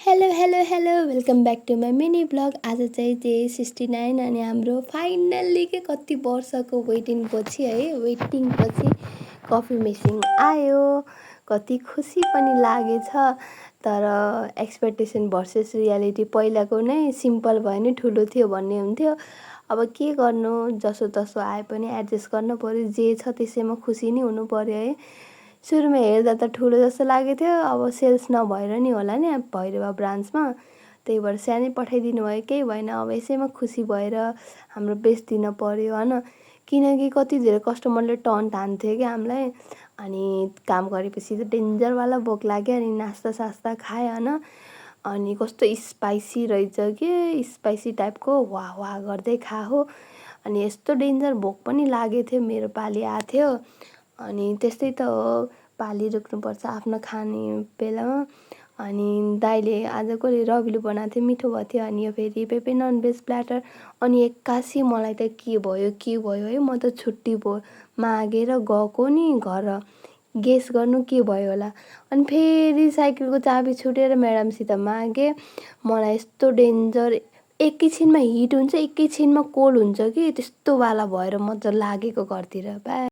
Hello hello hello welcome back to my mini blog. आज चाहिँ day 69 अनि हाम्रो फाइनल्ली के कति वर्षको वेटिङपछि कफी मेसिन आयो। कति खुसी पनि लागेछ। तर एक्सपेक्टेसन भर्सेस रियालिटी पहिलाको नै सिम्पल भयो नि ठुलो थियो भन्ने हुन्थ्यो। अब के गर्नु, जसो तसो आए पनि एडजस्ट गर्नु पर्यो। जे छ त्यसैमा खुसी नै हुनु पर्यो है। सुरुमा हेर्दा त ठुलो जस्तो लागेको थियो। अब सेल्स नभएर नि होला नि भैरवा ब्रान्चमा, त्यही भएर सानै पठाइदिनु भयो। केही भएन, अब यसैमा खुसी भएर हाम्रो बेच दिन पर्यो होइन। किनकि कति धेरै कस्टमरले टन्ट हान्थ्यो क्या हामीलाई। अनि काम गरेपछि त डेन्जरवाला भोक लाग्यो। अनि नास्ता सास्ता खाएँ होइन। अनि कस्तो स्पाइसी रहेछ कि स्पाइसी टाइपको वाह वाह गर्दै खायो। अनि यस्तो डेन्जर भोक पनि लागेको थियो। मेरो पाली आएको थियो। अनि त्यस्तै त हो, पाली रोक्नुपर्छ आफ्नो खाने बेलामा। अनि दाइले आज कसले रविले बनाएको थियो, मिठो भएको थियो। अनि यो फेरि पेपे ननभेज प्ल्याटर। अनि एक्कासी मलाई त के भयो है, म त छुट्टी भयो मागेर गएको नि घर। गेस गर्नु के भयो होला। अनि फेरि साइकलको चाबी छुटेर म्याडमसित मागेँ। मलाई यस्तो डेन्जर एकैछिनमा हिट हुन्छ एकैछिनमा कोल्ड हुन्छ कि त्यस्तोवाला भएर म त लागेको घरतिर।